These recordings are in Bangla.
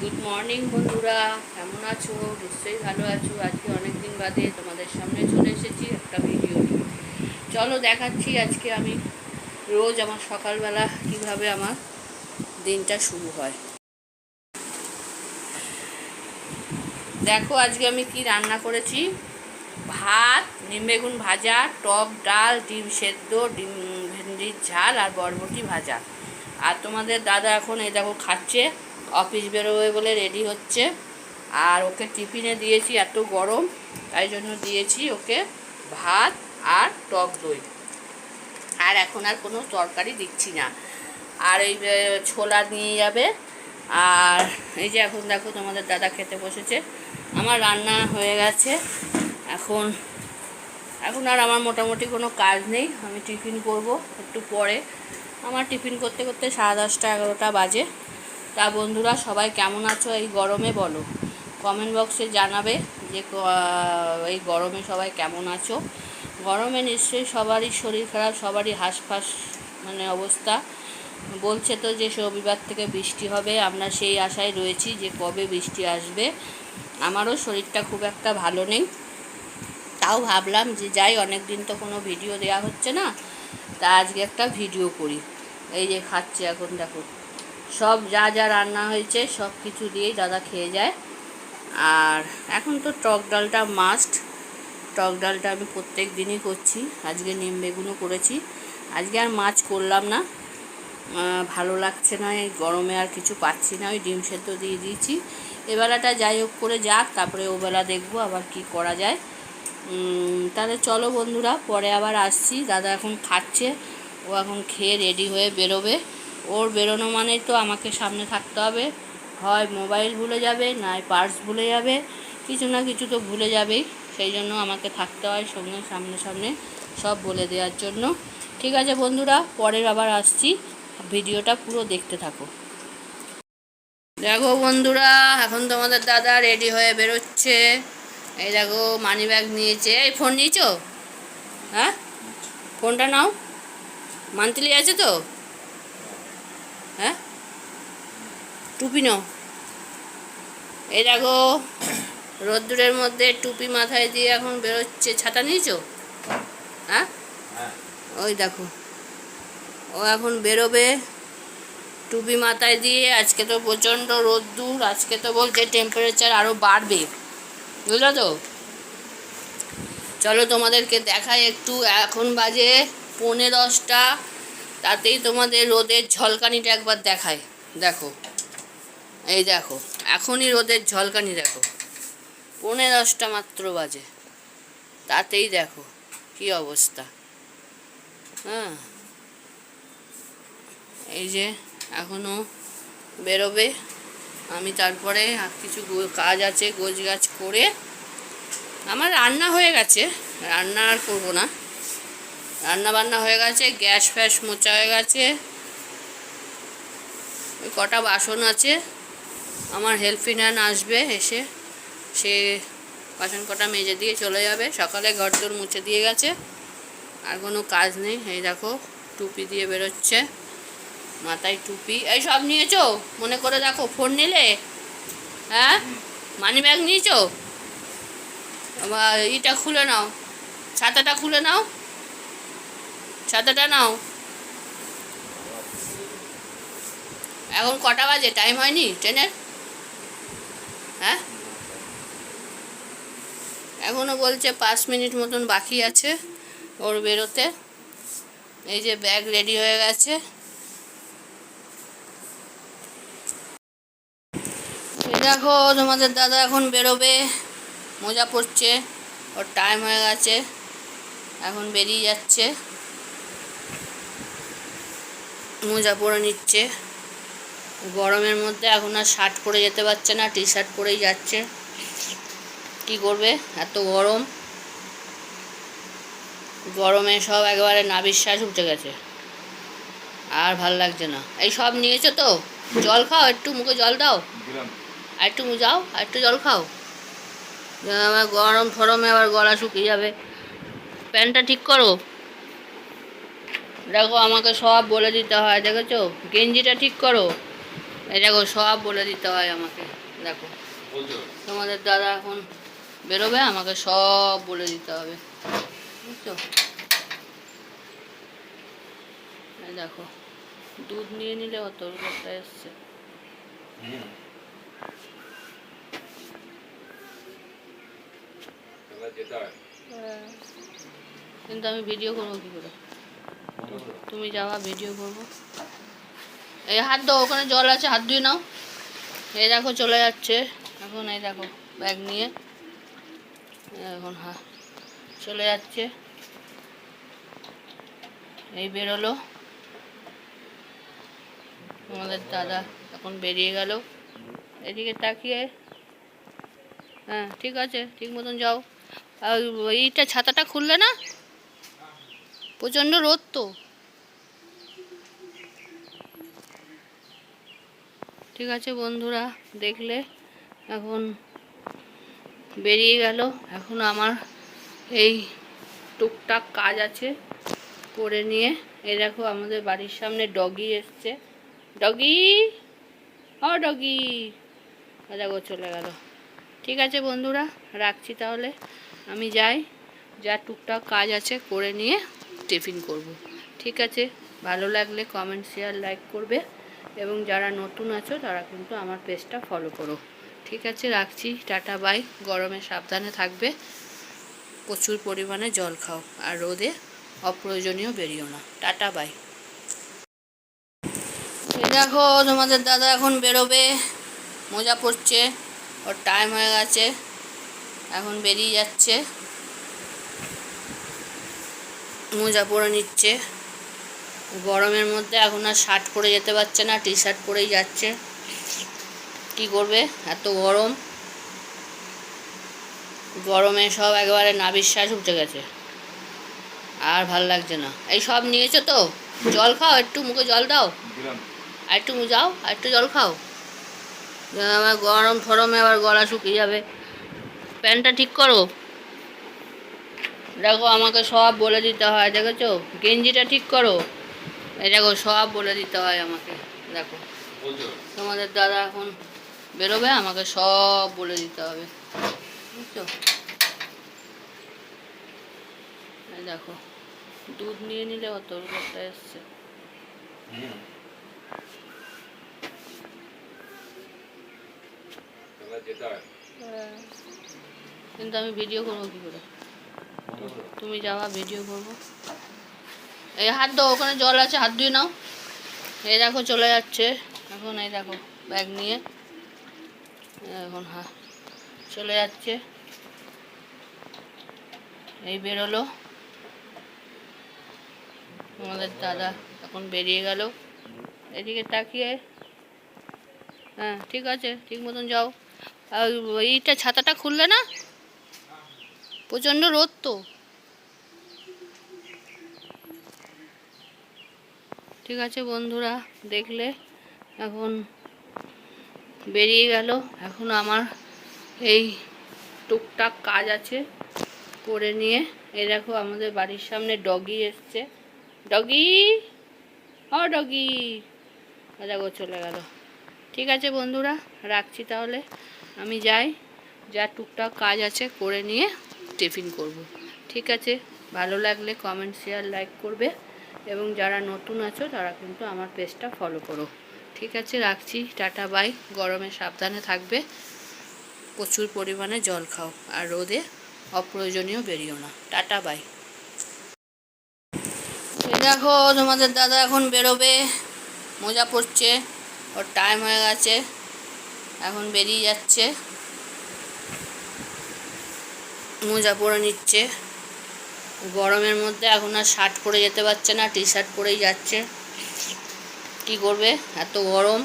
গুড মর্নিং বন্ধুরা, কেমন আছো? নিশ্চয়ই ভালো আছো। আজকে অনেক দিন বাদে তোমাদের সামনে চলে এসেছি একটা ভিডিও নিয়ে। চলো দেখাচ্ছি আজকে আমি রোজ আমার সকালবেলা কিভাবে আমার দিনটা শুরু হয়। দেখো আজকে আমি কি রান্না করেছি। ভাত, নিম বেগুন ভাজা, টক ডাল, ডিম সেদ্ধ, ডিম ভেন্ডির ঝাল আর বরবটি ভাজা। আর তোমাদের দাদা এখন এই দেখো খাচ্ছে, অফিস বেরোবে বলে রেডি হচ্ছে। আর ওকে টিফিনে দিয়েছি, এত গরম তাই জন্য দিয়েছি ওকে ভাত আর টক দই। আর এখন আর কোনো তরকারি দিচ্ছি না। আর এই ছোলা নিয়ে যাবে। আর এই যে এখন দেখো তোমাদের দাদা খেতে বসেছে। আমার রান্না হয়ে গেছে। এখন এখন আর আমার মোটামুটি কোনো কাজ নেই। আমি টিফিন করব একটু পরে। আমার টিফিন করতে করতে 10:30 11টা বাজে। তা বন্ধুরা, সবাই কেমন আছো এই গরমে বলো, কমেন্ট বক্সে জানাবে যে এই গরমে সবাই কেমন আছো। গরমে নিশ্চয়ই সবারই শরীর খারাপ, সবারই হাঁসফাঁস অবস্থা। বলছে তো যে রবিবার থেকে বৃষ্টি হবে, আমরা সেই আশায় রয়েছি যে কবে বৃষ্টি আসবে। আমারও শরীরটা খুব একটা ভালো নেই, তাও ভাবলাম যে যাই, অনেক দিন তো কোনো ভিডিও দেওয়া হচ্ছে না, তা আজকে একটা ভিডিও করি। এই যে খাচ্ছে এখন দেখো, সব যা যা রান্না হয়েছে সব কিছু দিয়েই দাদা খেয়ে যায়। আর এখন তো টক ডালটা মাস্ট। টক ডালটা আমি প্রত্যেক দিনই করছি। আজকে নিম বেগুনও করেছি। আজকে আর মাছ করলাম না, ভালো লাগছে না, এই গরমে আর কিছু পাচ্ছি না। ওই ডিম সেদ্ধ দিয়ে দিয়েছি। এবেলাটা যাই হোক করে যাক, তারপরে ওবেলা দেখবো আবার কি করা যায়। তাহলে চলো বন্ধুরা, পরে আবার আসছি। দাদা এখন খাচ্ছে, ও এখন খেয়ে রেডি হয়ে বেরোবে। ওর বেরোনো মানেই তো আমাকে সামনে থাকতে হবে। হয় মোবাইল ভুলে যাবে, নয় পার্স ভুলে যাবে, কিছু না কিছু তো ভুলে যাবেই। সেই জন্য আমাকে থাকতে হয় সঙ্গে, সামনে সামনে সব বলে দেওয়ার জন্য। ঠিক আছে বন্ধুরা, পরের আবার আসছি, ভিডিওটা পুরো দেখতে থাকো। দেখো বন্ধুরা, এখন তোমাদের দাদা রেডি হয়ে বেরোচ্ছে। এই দেখো মানি ব্যাগ নিয়েছে। এই ফোন নিয়েছো? হ্যাঁ, ফোনটা নাও। মান্থলি আছে তো? হ্যাঁ, টুপি নাও। এই দেখো রোদ্দুরের মধ্যে টুপি মাথায় দিয়ে এখন বেরোচ্ছে। ছাতা নিয়েছো? হ্যাঁ, ওই দেখো ও এখন বেরোবে টুপি মাথায় দিয়ে। আজকে তো প্রচণ্ড রোদ্দুর, আজকে তো বলছে টেম্পারেচার আরও বাড়বে, বুঝলো তো। চলো তোমাদেরকে দেখাই একটু। এখন বাজে 9:45, তাতেই তোমাদের রোদের ঝলকানিটা একবার দেখায়। দেখো, এই দেখো এখনই রোদের ঝলকানি দেখো, 9:45 মাত্র বাজে, তাতেই দেখো কি অবস্থা। হ্যাঁ, এই যে এখনও বেরোবে। আমি তারপরে কিছু কাজ আছে, গোছগাছ করে। আমার রান্না হয়ে গেছে, রান্না আর করবো না, রান্না বান্না হয়ে গেছে, গ্যাস ফ্যাস মোচা হয়ে গেছে। ওই কটা বাসন আছে, আমার হেল্পিং হ্যান্ড আসবে, এসে সে বাসন কটা মেজে দিয়ে চলে যাবে। সকালে ঘরদোর মুছে দিয়ে গেছে, আর কোনো কাজ নেই। এই দেখো টুপি দিয়ে বেরোচ্ছে, মাথায় টুপি। এই সব নিয়েছো? মনে করে দেখো, ফোন নিলে? হ্যাঁ, মানি ব্যাগ নিয়েছো? ইটা খুলে নাও, ছাতাটা খুলে নাও, ছাতাটা নাও। এখন কটা বাজে? টাইম হয়নি ট্রেনের? হ্যাঁ, এখনও বলছে 5 মিনিট মতন বাকি আছে ওর বেরোতে। এই যে ব্যাগ রেডি হয়ে গেছে। দেখো তোমাদের দাদা এখন বেরোবে, মোজা পড়ছে, ওর টাইম হয়ে গেছে, এখন বেরিয়ে যাচ্ছে, মোজা পরে নিচ্ছে। গরমের মধ্যে এখন আর শার্ট পরে যেতে পারছে না, টি শার্ট পরেই যাচ্ছে। কি করবে, এত গরম, গরমে সব একেবারে নাভিশ্বাস উঠে গেছে, আর ভাল লাগছে না। এই সব নিয়েছো তো? জল খাও, একটু মুখে জল দাও, আর একটু যাও, আর একটু জল খাও। আবার গরম ফরমে আবার গলা শুকিয়ে যাবে। প্যান্টটা ঠিক করো। দেখো আমাকে সব বলে দিতে হয়, দেখেছো? গেঞ্জিটা ঠিক করো। এই দেখো সব বলে দিতে হয় আমাকে। দেখো তোমাদের দাদা এখন বেরোবে, আমাকে সব বলে দিতে হবে, বুঝছো? এই দেখো দুধ নিয়ে নিলে অত লোকটা এসছে। কিন্তু আমি ভিডিও করবো কি করে? তুমি যাওয়া ভিডিও করবো। এই হাত দাও, ওখানে জল আছে, হাত ধুয়ে নাও। এই দেখো চলে যাচ্ছে এখন, এই দেখো ব্যাগ নিয়ে এখন চলে যাচ্ছে। এই বেরোলো আমাদের দাদা, এখন বেরিয়ে গেল। এদিকে তাকিয়ে, হ্যাঁ ঠিক আছে, ঠিক মতন যাও। আর এইটা ছাতাটা খুললে না, প্রচণ্ড রোদ তো। ঠিক আছে বন্ধুরা, দেখলে এখন বেরিয়ে গেল। এখন আমার এই টুকটাক কাজ আছে করে নিয়ে, এই দেখো আমাদের বাড়ির সামনে ডগি এসছে। ডগি, ও ডগি, দেখো চলে গেল। ঠিক আছে বন্ধুরা, রাখছি তাহলে, আমি যাই, যা টুকটাক কাজ আছে করে নিয়ে টিফিন করব। ঠিক আছে, ভালো লাগলে কমেন্ট, শেয়ার, লাইক করবে এবং যারা নতুন আছো তারা কিন্তু আমার পেজটা ফলো করো। ঠিক আছে, রাখছি, টাটা বাই। গরমে সাবধানে থাকবে, প্রচুর পরিমাণে জল খাও, আর রোদে অপ্রয়োজনীয় বেরিও না। Tata bye. এই দেখো তোমাদের দাদা এখন বেরোবে, মোজা পড়ছে, ওর টাইম হয়ে গেছে, এখন বেরিয়ে যাচ্ছে, মোজা পরে নিচ্ছে। গরমের মধ্যে এখন আর শার্ট পরে যেতে পারছে না, টি শার্ট পরেই যাচ্ছে। কি করবে, এত গরম, গরমে সব একেবারে নাভিশ্বাস উঠে গেছে, আর ভাল লাগছে না। এই সব নিয়েছো তো, জল খাও, একটু মুখে জল দাও, আর একটু যাও, আর একটু জল খাও। আমার গরম ফরমে আবার গলা শুকিয়ে যাবে। প্যান্টটা ঠিক করো। দেখো আমাকে সব বলে দিতে হয়, দেখেছো? গেঞ্জিটা ঠিক করো। এই দেখো সব বলে দিতে হয় আমাকে। দেখো তোমাদের দাদা এখন বেরোবে, আমাকে সব বলে দিতে হবে, বুঝছো? এই দেখো দুধ নিয়ে নিলে অত লোকটা এসছে। কিন্তু আমি ভিডিও করবো কি করে? তুমি যাওয়া ভিডিও করবো। এই হাত দাও, ওখানে জল আছে, হাত ধুয়ে নাও। এই দেখো চলে যাচ্ছে এখন, এই দেখো ব্যাগ নিয়ে এখন চলে যাচ্ছে। এই বেরোলো আমাদের দাদা, এখন বেরিয়ে গেল। এদিকে তাকিয়ে, হ্যাঁ ঠিক আছে, ঠিক মতন যাও। আর এইটা ছাতাটা খুললে না, প্রচণ্ড রোদ তো। ঠিক আছে বন্ধুরা, দেখলে এখন বেরিয়ে গেল। এখন আমার এই টুকটাক কাজ আছে করে নিয়ে, এই দেখো আমাদের বাড়ির সামনে ডগি এসছে। ডগি, ও ডগি, দেখো চলে গেল। ঠিক আছে বন্ধুরা, রাখছি তাহলে, আমি যাই, যা টুকটাক কাজ আছে করে নিয়ে টিফিন করব। ঠিক আছে, ভালো লাগলে কমেন্ট, শেয়ার, লাইক করবে এবং যারা নতুন আছো তারা কিন্তু আমার পেজটা ফলো করো। ঠিক আছে, রাখছি, টাটা বাই। গরমে সাবধানে থাকবে, প্রচুর পরিমাণে জল খাও, আর রোদে অপ্রয়োজনীয় বেরিও না। Tata bye. এই দেখো তোমাদের দাদা এখন বেরোবে, মোজা পড়ছে, ওর টাইম হয়ে গেছে, এখন বেরিয়ে যাচ্ছে, মোজা পরে নিচ্ছে। গরমের মধ্যে এখন আর শার্ট পরে যেতে পারছে না, টি শার্ট পরেই যাচ্ছে। কি করবে, এত গরম,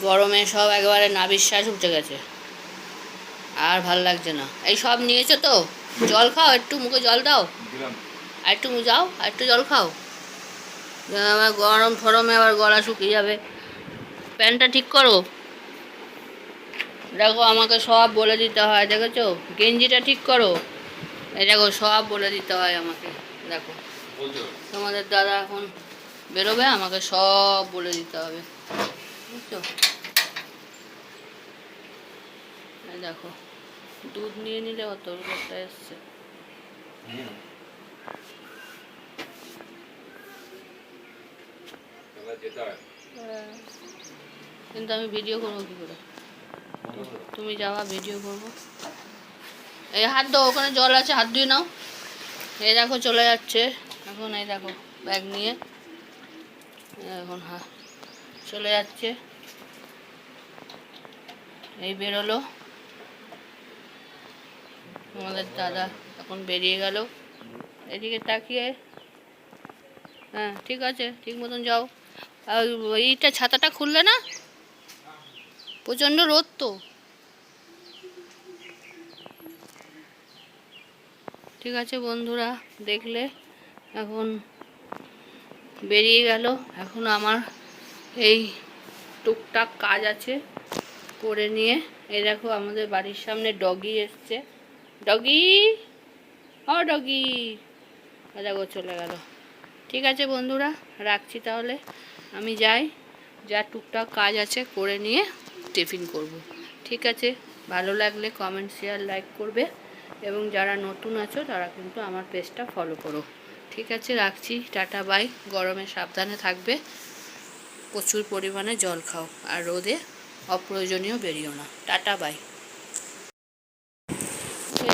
গরমে সব একেবারে নাভিশ্বাস উঠে গেছে, আর ভাল লাগছে না। এই সব নিয়েছো তো, জল খাও, একটু মুখে জল দাও, আর একটু যাও, আর একটু জল খাও। আমার গরম ফরমে আবার গলা শুকিয়ে যাবে। প্যান্টটা ঠিক করো। দেখো আমাকে সব বলে দিতে হয়, দেখেছো? গেঞ্জিটা ঠিক করো। এই দেখো সব বলে দিতে হয় আমাকে। দেখো তোমাদের দাদা এখন বেরোবে আমাকে সব বলে দিতে হবে, বুঝছো? এই দেখো দুধ নিয়ে নিলে অত ব্যাপারটা এসছে। কিন্তু আমি ভিডিও করবো কি করে? তুমি যাওয়া ভিডিও করবো। এই হাত দাও, ওখানে জল আছে, হাত ধুয়ে নাও। এই দেখো চলে যাচ্ছে এখন, এই দেখো ব্যাগ নিয়ে এখন চলে যাচ্ছে। এই বেরোলো আমাদের দাদা, এখন বেরিয়ে গেল। এদিকে তাকিয়ে, হ্যাঁ ঠিক আছে, ঠিক মতন যাও। আর এইটা ছাতাটা খুললে না, প্রচণ্ড রোদ তো। ঠিক আছে বন্ধুরা, দেখলে এখন বেরিয়ে গেল। এখন আমার এই টুকটাক কাজ আছে করে নিয়ে, এই দেখো আমাদের বাড়ির সামনে ডগি এসছে। ডগি, ও ডগি, দেখো চলে গেল। ঠিক আছে বন্ধুরা, রাখছি তাহলে, আমি যাই, যা টুকটাক কাজ আছে করে নিয়ে টিফিন করব। ঠিক আছে, ভালো লাগলে কমেন্ট, শেয়ার, লাইক করবে এবং যারা নতুন আছো তারা কিন্তু আমার পেজটা ফলো করো। ঠিক আছে, রাখছি, টাটা বাই। গরমে সাবধানে থাকবে, প্রচুর পরিমাণে জল খাও, আর রোদে অপ্রয়োজনীয় বেরিও না। Tata bye.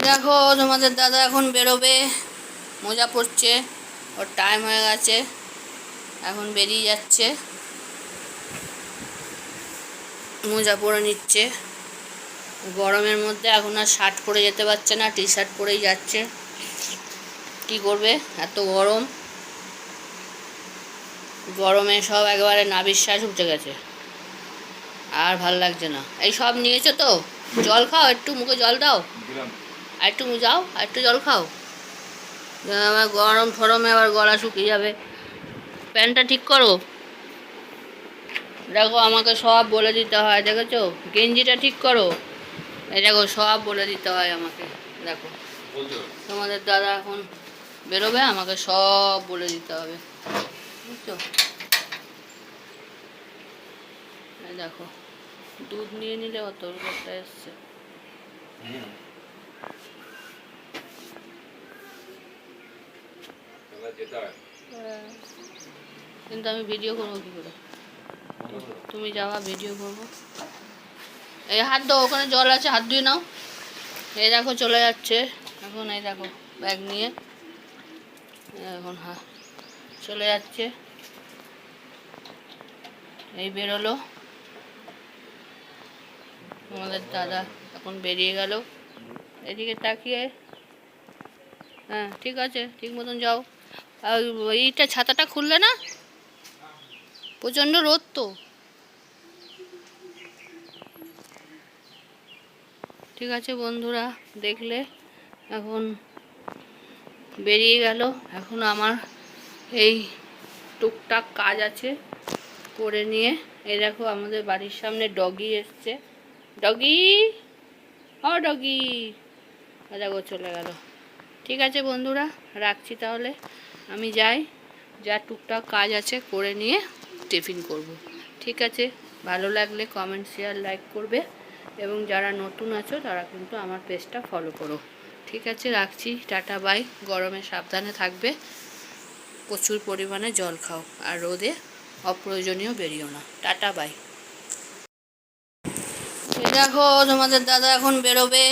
দেখো তোমাদের দাদা এখন বেরোবে, মোজা পড়ছে, ওর টাইম হয়ে গেছে, এখন বেরিয়ে যাচ্ছে, মোজা পরে নিচ্ছে। গরমের মধ্যে এখন আর শার্ট পরে যেতে পারছে না, টি শার্ট পরেই যাচ্ছে। কি করবে, এত গরম, গরমে সব একেবারে নাভিশ্বাস উঠে গেছে, আর ভাল লাগছে না। এই সব নিয়েছো তো, জল খাও, একটু মুখে জল দাও, আর একটু যাও, আর একটু জল খাও। আবার গরম ফরমে আবার গলা শুকিয়ে যাবে। প্যান্টটা ঠিক করো। দেখো আমাকে সব বলে দিতে হয়, দেখেছো? গেঞ্জিটা ঠিক করো। এই দেখো সব বলে দিতে হয় আমাকে। দেখো তোমাদের দাদা এখন বেরোবে, আমাকে সব বলে দিতে হবে, বুঝছো? এই দেখো দুধ নিয়ে নিলে অত ব্যাপারটা এসছে। কিন্তু আমি ভিডিও করবো কি করে? তুমি যাওয়া ভিডিও করবো। এই হাত দাও, ওখানে জল আছে, হাত ধুয়ে নাও। এই দেখো চলে যাচ্ছে এখন, এই দেখো ব্যাগ নিয়ে এখন চলে যাচ্ছে। এই বেরোলো আমাদের দাদা, এখন বেরিয়ে গেল। এদিকে তাকিয়ে, হ্যাঁ ঠিক আছে, ঠিক মতন যাও। আর এইটা ছাতাটা খুললে না, প্রচণ্ড রোদ তো। ঠিক আছে বন্ধুরা, দেখলে এখন বেরিয়ে গেল। এখন আমার এই টুকটাক কাজ আছে করে নিয়ে, এই দেখো আমাদের বাড়ির সামনে ডগি এসছে। ডগি, ও ডগি, দেখো চলে গেল। ঠিক আছে বন্ধুরা, রাখছি তাহলে, আমি যাই, যা টুকটাক কাজ আছে করে নিয়ে টিফিন করব। ঠিক আছে, ভালো লাগলে কমেন্ট, শেয়ার, লাইক করবে এবং যারা নতুন আছো তারা কিন্তু আমার পেজটা ফলো করো। ঠিক আছে, রাখছি, টাটা বাই। গরমে সাবধানে থাকবে, প্রচুর পরিমাণে জল খাও, আর রোদে অপ্রয়োজনীয় বেরিও না। Tata bye. দেখো তোমাদের দাদা এখন বেরোবে,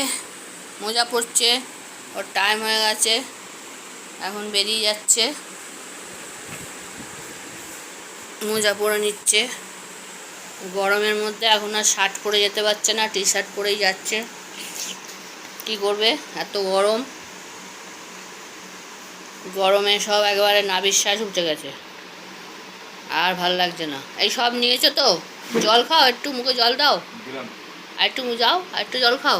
মোজা পড়ছে, ওর টাইম হয়ে গেছে, এখন বেরিয়ে যাচ্ছে, মোজা পরে নিচ্ছে। গরমের মধ্যে এখন আর শার্ট পরে যেতে পারছে না, টি শার্ট পরেই যাচ্ছে। কি করবে, এত গরম, গরমে সব একেবারে নাভিশ্বাস উঠে গেছে, আর ভাল লাগছে না। এই সব নিয়েছো তো, জল খাও, একটু মুখে জল দাও, আর একটু যাও, আর একটু জল খাও।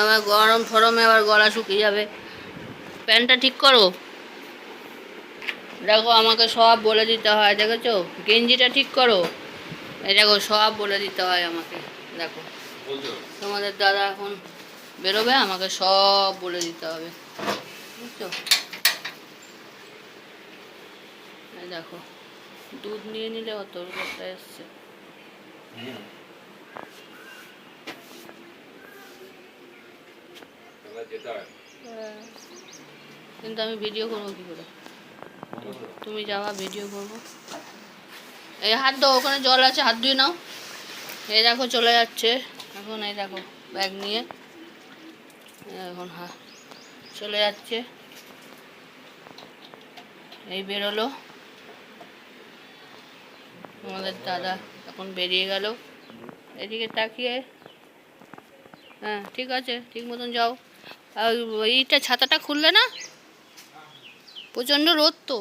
আবার গরম ফরমে আবার গলা শুকিয়ে যাবে। প্যান্টটা ঠিক করো। দেখো আমাকে সব বলে দিতে হয়, দেখেছো? গেঞ্জিটা ঠিক করো। এই দেখো সব বলে দিতে হয় আমাকে। দেখো তোমাদের দাদা এখন বেরোবে, আমাকে সব বলে দিতে হবে, বুঝছো? দেখো দুধ নিয়ে নিলে অত ব্যাপারটা এসছে। কিন্তু আমি ভিডিও করবো কি করে? তুমি যাওয়া ভিডিও করবো। এই হাত দাও, ওখানে জল আছে, হাত ধুয়ে নাও। এই দেখো চলে যাচ্ছে এখন, এই দেখো ব্যাগ নিয়ে এখন চলে যাচ্ছে। এই বেরোলো আমাদের দাদা, এখন বেরিয়ে গেল। এদিকে তাকিয়ে, হ্যাঁ ঠিক আছে, ঠিক মতন যাও। আর এইটা ছাতাটা খুললে না, প্রচণ্ড রোদ তো।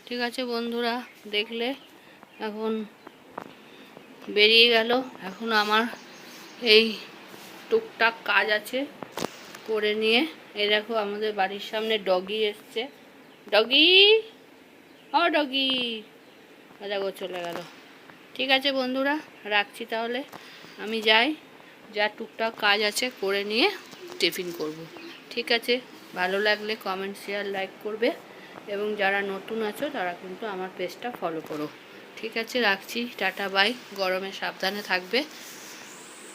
ঠিক আছে বন্ধুরা, দেখলে এখন বেরিয়ে গেল। এখন আমার এই টুকটাক কাজ আছে করে নিয়ে, এই দেখো আমাদের বাড়ির সামনে ডগি এসছে। ডগি, ও ডগি, দেখো চলে গেল। ঠিক আছে বন্ধুরা, রাখছি তাহলে, আমি যাই, যা টুকটাক কাজ আছে করে নিয়ে টিফিন করব। ঠিক আছে, ভালো লাগলে কমেন্ট, শেয়ার, লাইক করবে, এবং যারা নতুন আছো তারা কিন্তু আমার পেজটা ফলো করো। ঠিক আছে, রাখছি, টাটা বাই। গরমে সাবধানে থাকবে,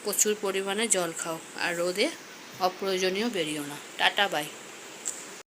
প্রচুর পরিমাণে জল খাও, আর রোদে অপ্রয়োজনীয় বেরিও না। Tata bye.